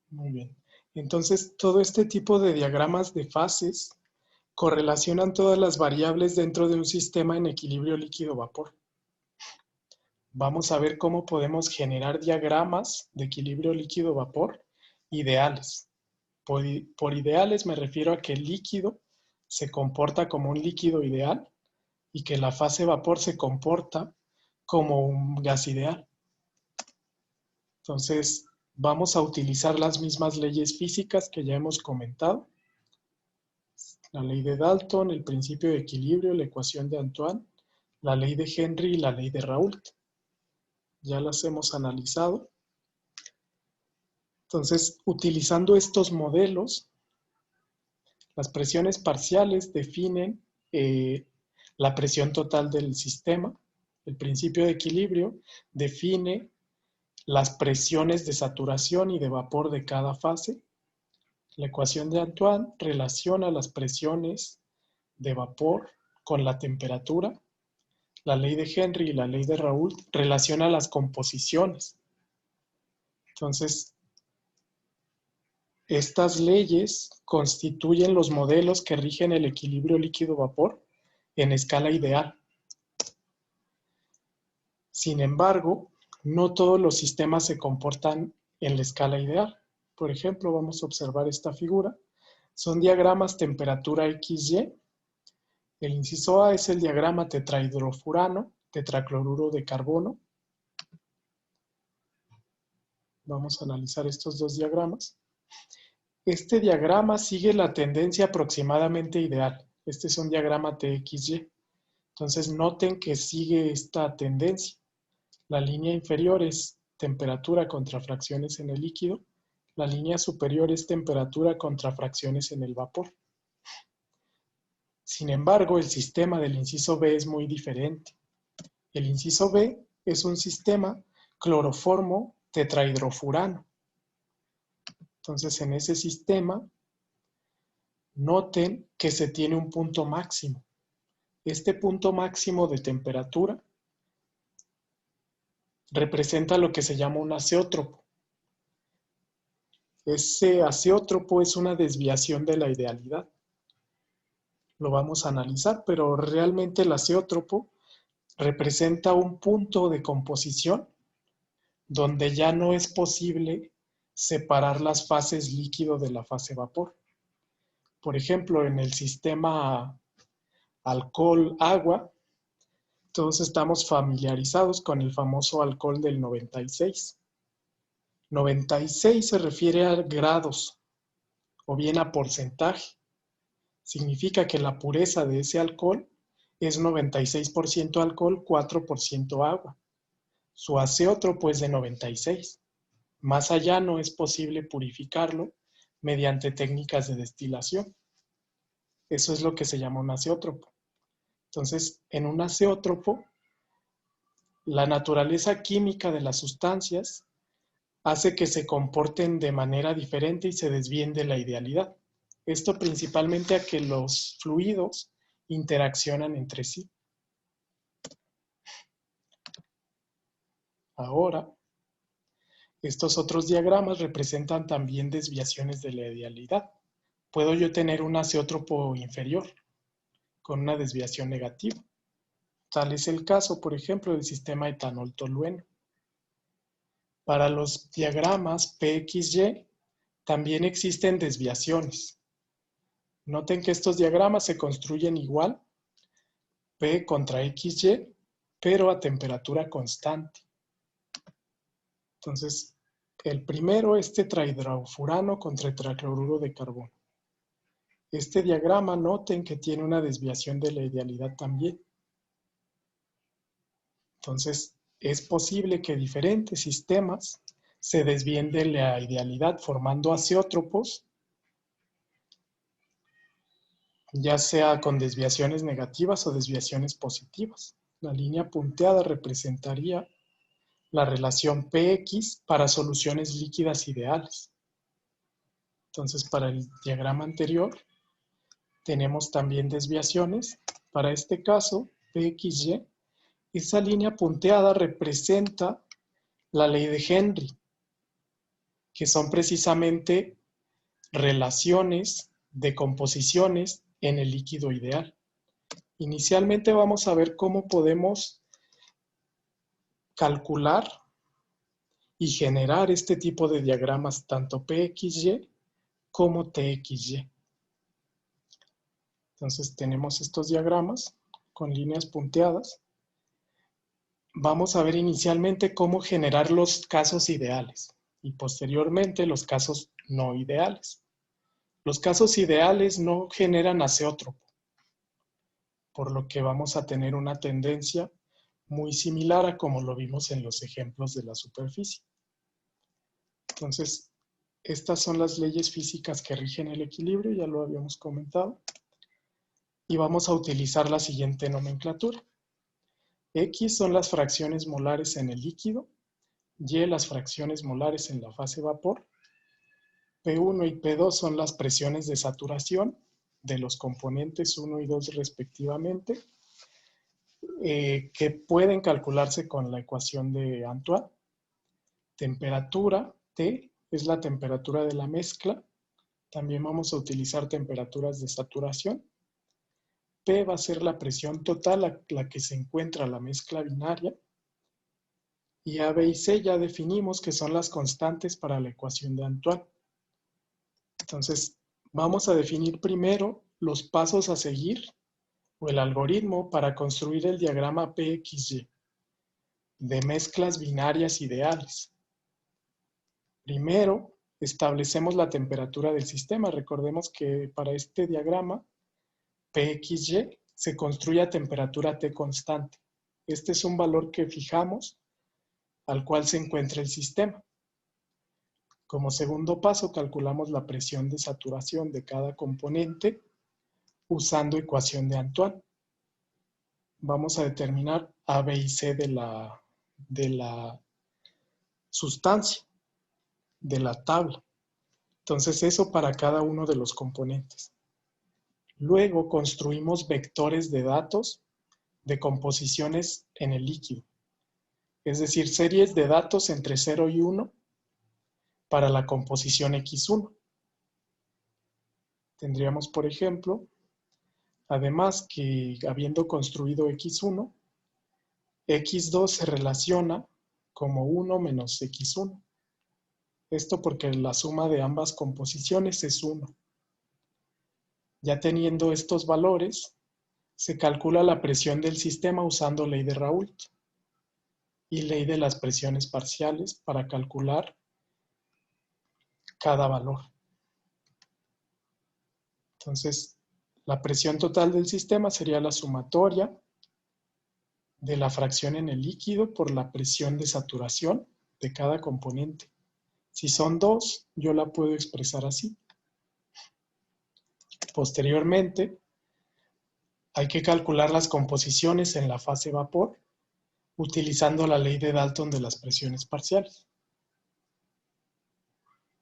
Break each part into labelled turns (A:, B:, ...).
A: Muy bien. Entonces, todo este tipo de diagramas de fases correlacionan todas las variables dentro de un sistema en equilibrio líquido-vapor. Vamos a ver cómo podemos generar diagramas de equilibrio líquido-vapor ideales. Por ideales me refiero a que el líquido se comporta como un líquido ideal y que la fase vapor se comporta como un gas ideal. Entonces, vamos a utilizar las mismas leyes físicas que ya hemos comentado. La ley de Dalton, el principio de equilibrio, la ecuación de Antoine, la ley de Henry y la ley de Raoult. Ya las hemos analizado. Entonces, utilizando estos modelos, las presiones parciales definen la presión total del sistema. El principio de equilibrio define las presiones de saturación y de vapor de cada fase. La ecuación de Antoine relaciona las presiones de vapor con la temperatura. La ley de Henry y la ley de Raoult relaciona las composiciones. Entonces, estas leyes constituyen los modelos que rigen el equilibrio líquido-vapor en escala ideal. Sin embargo, no todos los sistemas se comportan en la escala ideal. Por ejemplo, vamos a observar esta figura. Son diagramas temperatura XY. El inciso A es el diagrama tetrahidrofurano, tetracloruro de carbono. Vamos a analizar estos dos diagramas. Este diagrama sigue la tendencia aproximadamente ideal. Este es un diagrama TXY. Entonces noten que sigue esta tendencia. La línea inferior es temperatura contra fracciones en el líquido. La línea superior es temperatura contra fracciones en el vapor. Sin embargo, el sistema del inciso B es muy diferente. El inciso B es un sistema cloroformo tetrahidrofurano. Entonces, en ese sistema, noten que se tiene un punto máximo. Este punto máximo de temperatura representa lo que se llama un azeótropo. Ese azeótropo es una desviación de la idealidad. Lo vamos a analizar, pero realmente el azeótropo representa un punto de composición donde ya no es posible separar las fases líquido de la fase vapor. Por ejemplo, en el sistema alcohol-agua, todos estamos familiarizados con el famoso alcohol del 96. 96 se refiere a grados o bien a porcentaje. Significa que la pureza de ese alcohol es 96% alcohol, 4% agua. Su azeótropo es de 96. Más allá no es posible purificarlo mediante técnicas de destilación. Eso es lo que se llama un azeótropo. Entonces, en un azeótropo, la naturaleza química de las sustancias hace que se comporten de manera diferente y se desvíen de la idealidad. Esto principalmente a que los fluidos interaccionan entre sí. Ahora, estos otros diagramas representan también desviaciones de la idealidad. Puedo yo tener un azeótropo inferior con una desviación negativa. Tal es el caso, por ejemplo, del sistema etanol-tolueno. Para los diagramas PXY también existen desviaciones. Noten que estos diagramas se construyen igual, P contra XY, pero a temperatura constante. Entonces, el primero es tetrahidrofurano contra tetracloruro de carbono. Este diagrama, noten que tiene una desviación de la idealidad también. Entonces, es posible que diferentes sistemas se desvíen de la idealidad formando azeótropos, ya sea con desviaciones negativas o desviaciones positivas. La línea punteada representaría la relación Px para soluciones líquidas ideales. Entonces, para el diagrama anterior, tenemos también desviaciones. Para este caso, Pxy, esa línea punteada representa la ley de Henry, que son precisamente relaciones de composiciones en el líquido ideal. Inicialmente vamos a ver cómo podemos calcular y generar este tipo de diagramas, tanto PXY como TXY. Entonces tenemos estos diagramas con líneas punteadas. Vamos a ver inicialmente cómo generar los casos ideales y posteriormente los casos no ideales. Los casos ideales no generan azeótropo, por lo que vamos a tener una tendencia muy similar a como lo vimos en los ejemplos de la superficie. Entonces, estas son las leyes físicas que rigen el equilibrio, ya lo habíamos comentado. Y vamos a utilizar la siguiente nomenclatura. X son las fracciones molares en el líquido, Y las fracciones molares en la fase vapor, P1 y P2 son las presiones de saturación de los componentes 1 y 2 respectivamente, que pueden calcularse con la ecuación de Antoine. Temperatura, T, es la temperatura de la mezcla. También vamos a utilizar temperaturas de saturación. P va a ser la presión total a la que se encuentra la mezcla binaria. Y A, B y C ya definimos que son las constantes para la ecuación de Antoine. Entonces, vamos a definir primero los pasos a seguir o el algoritmo para construir el diagrama PXY de mezclas binarias ideales. Primero, establecemos la temperatura del sistema. Recordemos que para este diagrama, PXY se construye a temperatura T constante. Este es un valor que fijamos al cual se encuentra el sistema. Como segundo paso, calculamos la presión de saturación de cada componente usando ecuación de Antoine. Vamos a determinar A, B y C de la sustancia, de la tabla. Entonces, eso para cada uno de los componentes. Luego construimos vectores de datos de composiciones en el líquido. Es decir, series de datos entre 0 y 1 para la composición X1. Tendríamos, por ejemplo, además que habiendo construido X1, X2 se relaciona como 1 menos X1. Esto porque la suma de ambas composiciones es 1. Ya teniendo estos valores, se calcula la presión del sistema usando ley de Raoult y ley de las presiones parciales para calcular cada valor. Entonces, la presión total del sistema sería la sumatoria de la fracción en el líquido por la presión de saturación de cada componente. Si son 2, yo la puedo expresar así. Posteriormente, hay que calcular las composiciones en la fase vapor utilizando la ley de Dalton de las presiones parciales.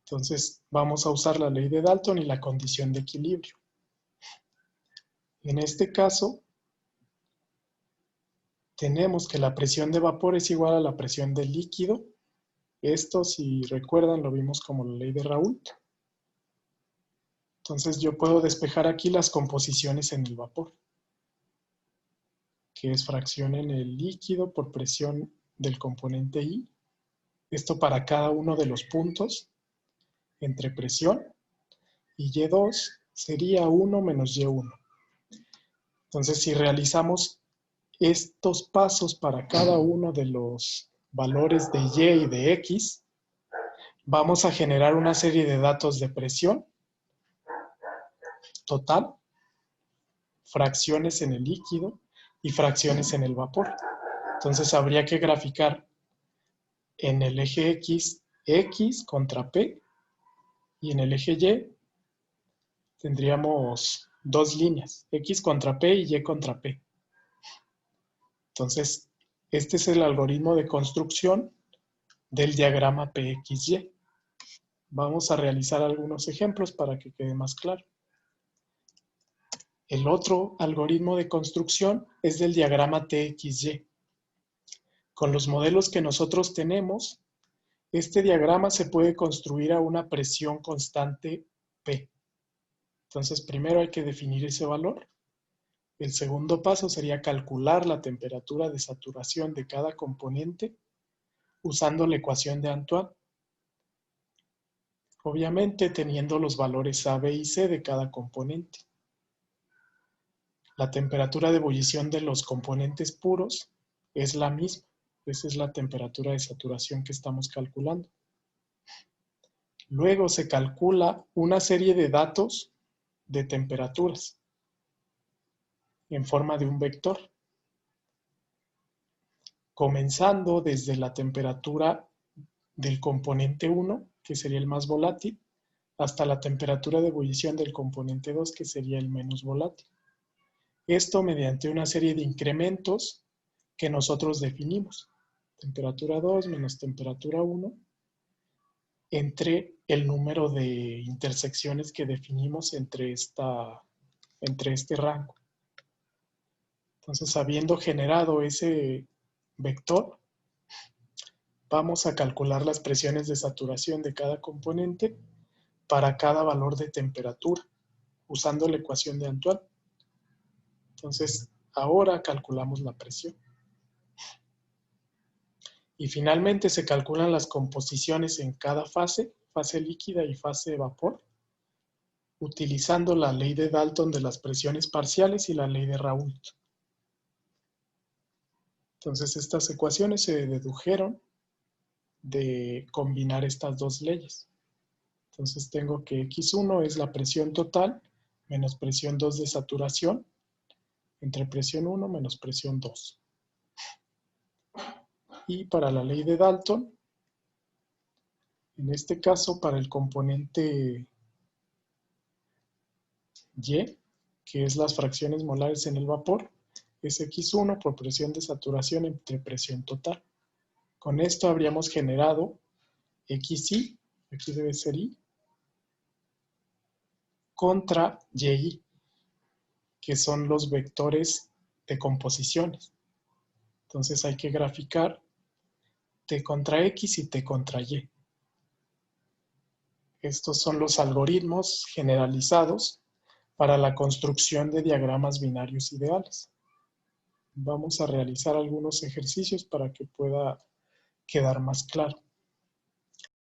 A: Entonces, vamos a usar la ley de Dalton y la condición de equilibrio. En este caso, tenemos que la presión de vapor es igual a la presión del líquido. Esto, si recuerdan, lo vimos como la ley de Raoult. Entonces, yo puedo despejar aquí las composiciones en el vapor, que es fracción en el líquido por presión del componente I. Esto para cada uno de los puntos entre presión, y Y2 sería 1 menos Y1. Entonces, si realizamos estos pasos para cada uno de los valores de Y y de X, vamos a generar una serie de datos de presión total, fracciones en el líquido y fracciones en el vapor. Entonces, habría que graficar en el eje X, X contra P, y en el eje Y tendríamos dos líneas, X contra P y Y contra P. Entonces, este es el algoritmo de construcción del diagrama PXY. Vamos a realizar algunos ejemplos para que quede más claro. El otro algoritmo de construcción es del diagrama TXY. Con los modelos que nosotros tenemos, Este diagrama se puede construir a una presión constante P. Entonces, primero hay que definir ese valor. El segundo paso sería calcular la temperatura de saturación de cada componente usando la ecuación de Antoine. Obviamente teniendo los valores A, B y C de cada componente. La temperatura de ebullición de los componentes puros es la misma. Esa es la temperatura de saturación que estamos calculando. Luego se calcula una serie de datos de temperaturas en forma de un vector, comenzando desde la temperatura del componente 1, que sería el más volátil, hasta la temperatura de ebullición del componente 2, que sería el menos volátil. Esto mediante una serie de incrementos que nosotros definimos. Temperatura 2 menos temperatura 1, entre el número de intersecciones que definimos entre este rango. Entonces, habiendo generado ese vector, vamos a calcular las presiones de saturación de cada componente para cada valor de temperatura, usando la ecuación de Antoine. Entonces, ahora calculamos la presión. Y finalmente se calculan las composiciones en cada fase líquida y fase de vapor, utilizando la ley de Dalton de las presiones parciales y la ley de Raoult. Entonces, estas ecuaciones se dedujeron de combinar estas dos leyes. Entonces, tengo que X1 es la presión total menos presión 2 de saturación entre presión 1 menos presión 2. Y para la ley de Dalton, en este caso para el componente Y, que es las fracciones molares en el vapor, es X1 por presión de saturación entre presión total. Con esto habríamos generado XI, aquí debe ser I, contra YI, que son los vectores de composiciones. Entonces hay que graficar T contra X y T contra Y. Estos son los algoritmos generalizados para la construcción de diagramas binarios ideales. Vamos a realizar algunos ejercicios para que pueda quedar más claro.